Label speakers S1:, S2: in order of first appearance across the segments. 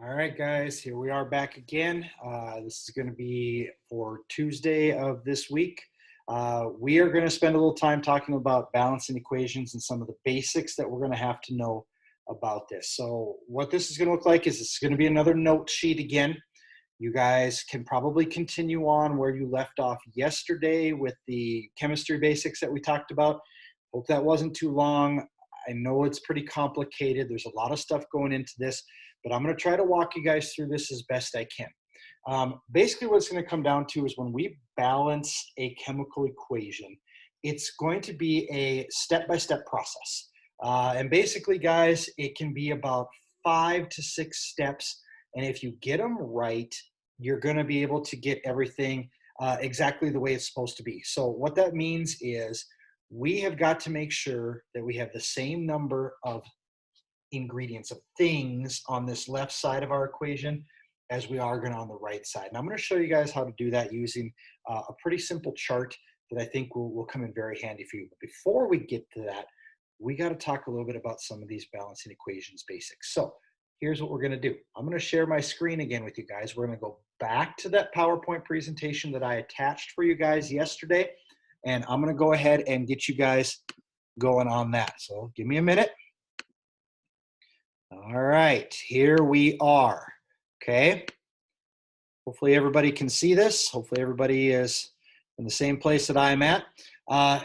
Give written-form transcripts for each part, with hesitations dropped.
S1: All right, guys, here we are back again. This is going to be for Tuesday of this week. We are going to spend a little time talking about balancing equations and some of the basics that we're going to have to know about this. So what this is going to look like is it's going to be another note sheet again. You guys can probably continue on where you left off yesterday with the chemistry basics that we talked about. Hope that wasn't too long. I know it's pretty complicated. There's a lot of stuff going into this, but I'm going to try to walk you guys through this as best I can. Basically, what it's going to come down to is when we balance a chemical equation, it's going to be a step-by-step process. And basically, guys, it can be about 5 to 6 steps. And if you get them right, you're going to be able to get everything exactly the way it's supposed to be. So what that means is we have got to make sure that we have the same number of ingredients of things on this left side of our equation as we are going to on the right side. And I'm going to show you guys how to do that using a pretty simple chart that I think will come in very handy for you. But before we get to that, we got to talk a little bit about some of these balancing equations basics. So here's what we're going to do. I'm going to share my screen again with you guys. We're going to go back to that PowerPoint presentation that I attached for you guys yesterday. And I'm going to go ahead and get you guys going on that. So give me a minute. All right, here we are, okay? Hopefully everybody can see this. Hopefully everybody is in the same place that I'm at.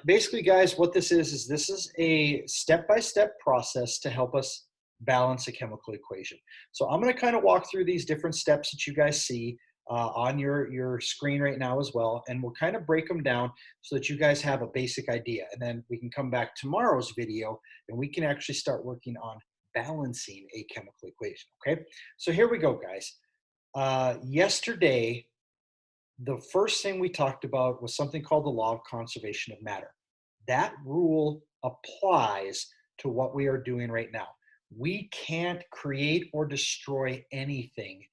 S1: Basically, guys, what this is this is a step-by-step process to help us balance a chemical equation. So I'm gonna kind of walk through these different steps that you guys see on your screen right now as well, and we'll kind of break them down so that you guys have a basic idea. And then we can come back tomorrow's video and we can actually start working on balancing a chemical equation, okay? So here we go, guys. Yesterday, the first thing we talked about was something called the law of conservation of matter. That rule applies to what we are doing right now. We can't create or destroy anything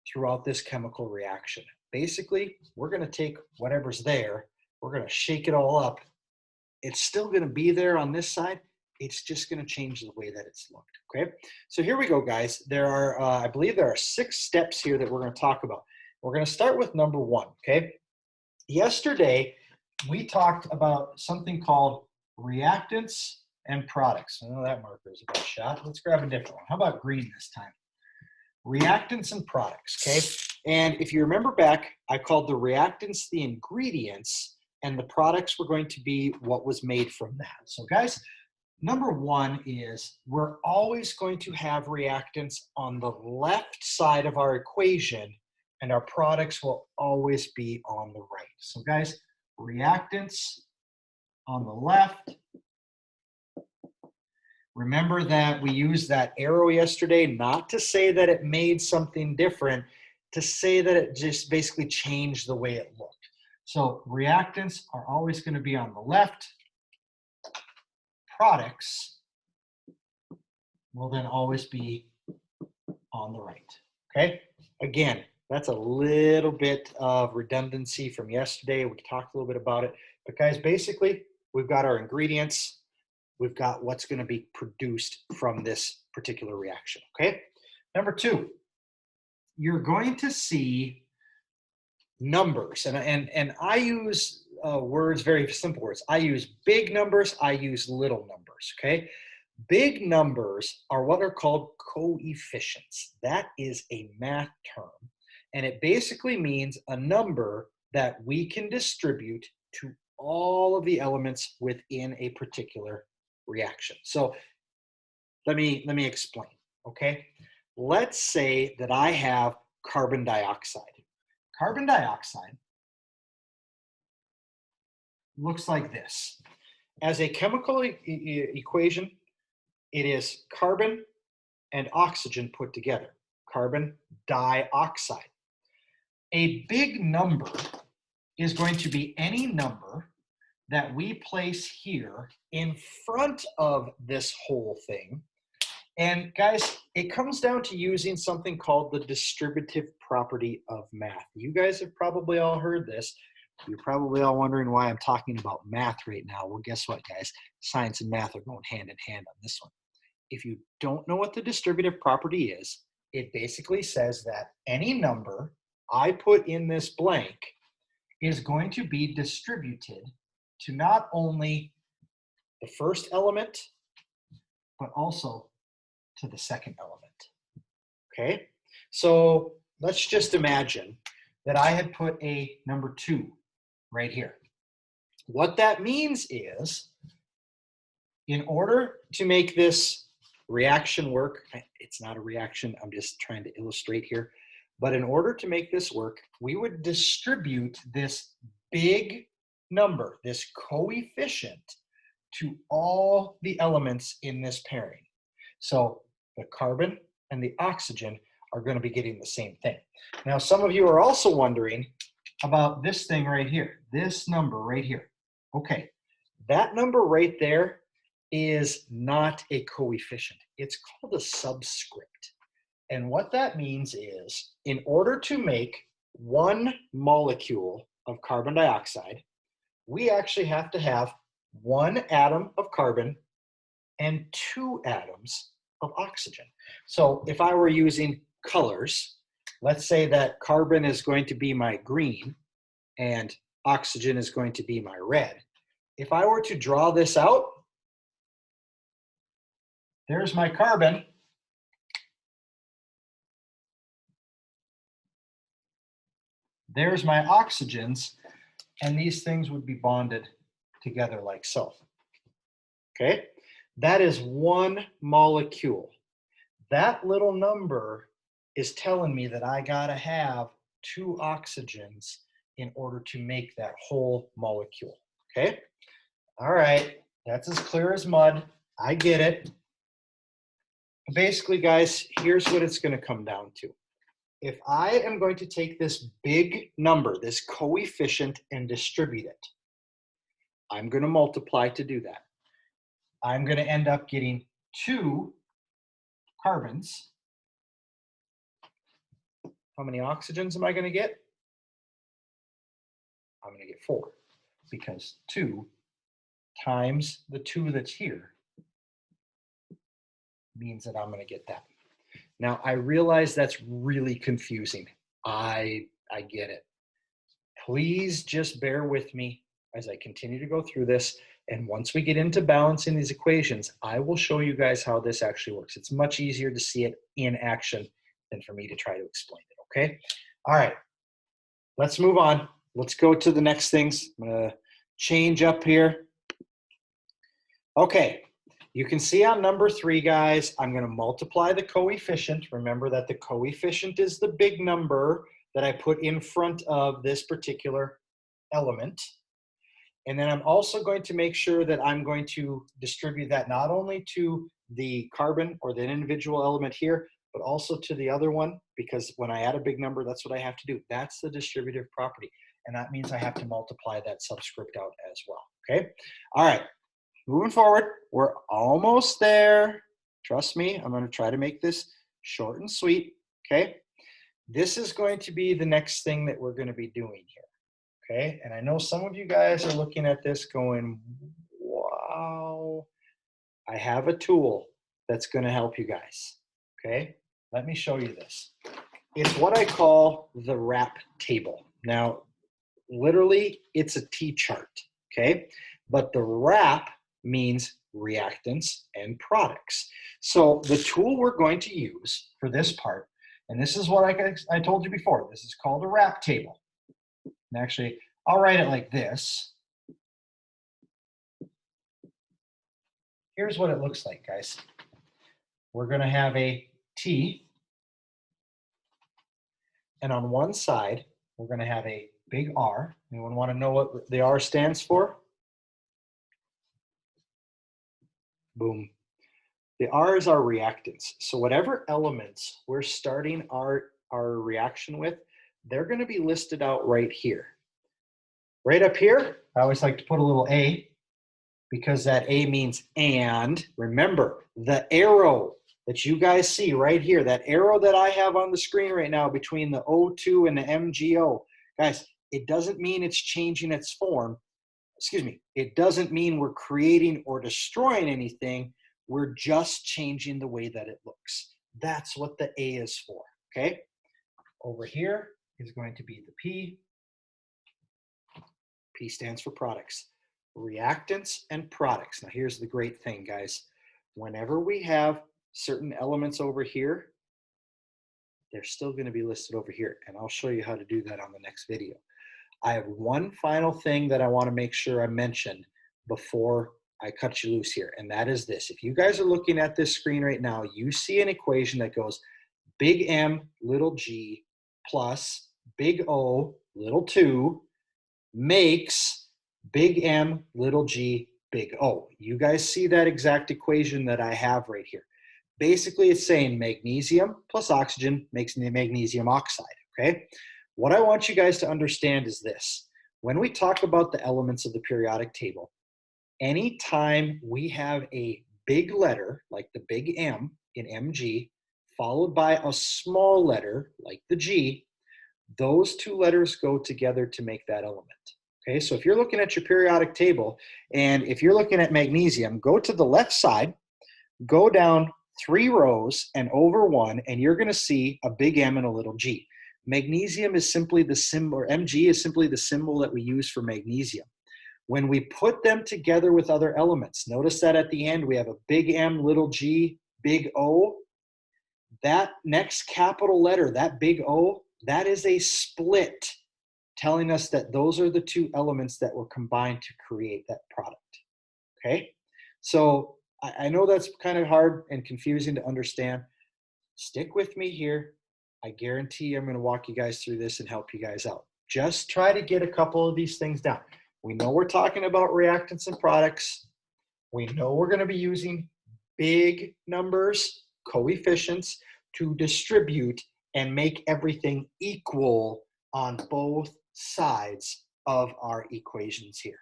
S1: throughout this chemical reaction. Basically, we're going to take whatever's there, we're going to shake it all up. It's still going to be there on this side. It's just going to change the way that it's looked, okay? So here we go, guys. There are, I believe there are 6 steps here that we're going to talk about. We're going to start with number 1, okay? Yesterday, we talked about something called reactants and products. I know that marker is a bit shot. Let's grab a different one. How about green this time? Reactants and products, okay? And if you remember back, I called the reactants the ingredients, and the products were going to be what was made from that. So guys, number 1 is we're always going to have reactants on the left side of our equation, and our products will always be on the right. So guys, reactants on the left. Remember that we used that arrow yesterday, not to say that it made something different, to say that it just basically changed the way it looked. So reactants are always going to be on the left. Products will then always be on the right, okay? Again, that's a little bit of redundancy from yesterday. We talked a little bit about it, but guys, basically, we've got our ingredients, we've got what's going to be produced from this particular reaction, okay? Number 2, you're going to see numbers, and I use words, very simple words. I use big numbers, I use little numbers, okay? Big numbers are what are called coefficients. That is a math term, and it basically means a number that we can distribute to all of the elements within a particular reaction. So let me explain, okay? Let's say that I have carbon dioxide. Carbon dioxide looks like this. As a chemical equation, it is carbon and oxygen put together, carbon dioxide. A big number is going to be any number that we place here in front of this whole thing. And guys, it comes down to using something called the distributive property of math. You guys have probably all heard this. You're probably all wondering why I'm talking about math right now. Well, guess what, guys? Science and math are going hand in hand on this one. If you don't know what the distributive property is, It basically says that any number I put in this blank is going to be distributed to not only the first element, but also to the second element. Okay, so let's just imagine that I had put a number 2 right here. What that means is, in order to make this reaction work, it's not a reaction, I'm just trying to illustrate here, but in order to make this work, we would distribute this big number, this coefficient, to all the elements in this pairing. So the carbon and the oxygen are going to be getting the same thing. Now, some of you are also wondering about this thing right here, this number right here. Okay, that number right there is not a coefficient. It's called a subscript. And what that means is, in order to make 1 molecule of carbon dioxide, we actually have to have 1 atom of carbon and 2 atoms of oxygen. So if I were using colors, let's say that carbon is going to be my green and oxygen is going to be my red. If I were to draw this out, there's my carbon. There's my oxygens, and these things would be bonded together like so. Okay, that is 1 molecule. That little number is telling me that I gotta have 2 oxygens in order to make that whole molecule. Okay, all right, that's as clear as mud. I get it. Basically, guys, here's what it's going to come down to. If I am going to take this big number, this coefficient, and distribute it, I'm going to multiply to do that. I'm going to end up getting 2 carbons. How many oxygens am I going to get? I'm going to get 4, because 2 times the 2 that's here means that I'm going to get that. Now, I realize that's really confusing. I get it. Please just bear with me as I continue to go through this. And once we get into balancing these equations, I will show you guys how this actually works. It's much easier to see it in action than for me to try to explain it, okay? All right, let's move on. Let's go to the next things. I'm gonna change up here. Okay, you can see on number 3, guys, I'm gonna multiply the coefficient. Remember that the coefficient is the big number that I put in front of this particular element. And then I'm also going to make sure that I'm going to distribute that not only to the carbon or the individual element here, but also to the other one, because when I add a big number, that's what I have to do. That's the distributive property. And that means I have to multiply that subscript out as well, okay? All right, moving forward, we're almost there. Trust me, I'm gonna try to make this short and sweet, okay? This is going to be the next thing that we're gonna be doing here. Okay, and I know some of you guys are looking at this going, wow, I have a tool that's going to help you guys. Okay, let me show you this. It's what I call the RAP table. Now, literally, it's a T-chart, okay? But the RAP means reactants and products. So the tool we're going to use for this part, and this is what I told you before, this is called a RAP table. And actually, I'll write it like this. Here's what it looks like, guys. We're going to have a T, and on one side, we're going to have a big R. Anyone want to know what the R stands for? Boom. The R is our reactants. So whatever elements we're starting our reaction with, they're going to be listed out right here. Right up here, I always like to put a little A, because that A means and. Remember, the arrow that you guys see right here, that arrow that I have on the screen right now between the O2 and the MgO, guys, it doesn't mean it's changing its form. Excuse me, it doesn't mean we're creating or destroying anything. We're just changing the way that it looks. That's what the A is for, okay? Over here is going to be the P. P stands for products. Reactants and products. Now here's the great thing, guys. Whenever we have certain elements over here, they're still going to be listed over here. And I'll show you how to do that on the next video. I have one final thing that I want to make sure I mention before I cut you loose here. And that is this. If you guys are looking at this screen right now, you see an equation that goes big M, little g, plus big O, little 2, makes big M, little g, big O. You guys see that exact equation that I have right here. Basically, it's saying magnesium plus oxygen makes magnesium oxide, okay? What I want you guys to understand is this. When we talk about the elements of the periodic table, anytime we have a big letter, like the big M in Mg, followed by a small letter, like the G, those two letters go together to make that element. Okay, so if you're looking at your periodic table, and if you're looking at magnesium, go to the left side, go down 3 rows and over 1, and you're going to see a big M and a little g. Magnesium is simply the symbol, or Mg is simply the symbol that we use for magnesium. When we put them together with other elements, notice that at the end we have a big M, little g, big O. That next capital letter, that big O, that is a split, telling us that those are the two elements that were combined to create that product. Okay? So I know that's kind of hard and confusing to understand. Stick with me here. I guarantee I'm going to walk you guys through this and help you guys out. Just try to get a couple of these things down. We know we're talking about reactants and products. We know we're going to be using big numbers, coefficients, to distribute and make everything equal on both sides of our equations here.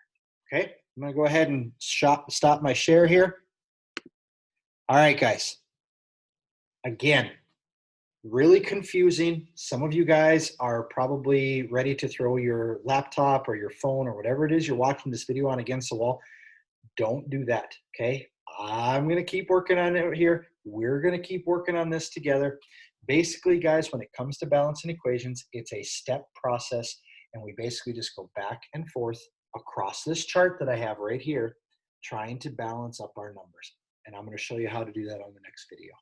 S1: Okay, I'm going to go ahead and stop my share here. All right, guys. Again, really confusing. Some of you guys are probably ready to throw your laptop or your phone or whatever it is you're watching this video on against the wall. Don't do that, okay? I'm going to keep working on it here. We're going to keep working on this together. Basically, guys, when it comes to balancing equations, it's a step process, and we basically just go back and forth across this chart that I have right here, trying to balance up our numbers. And I'm going to show you how to do that on the next video.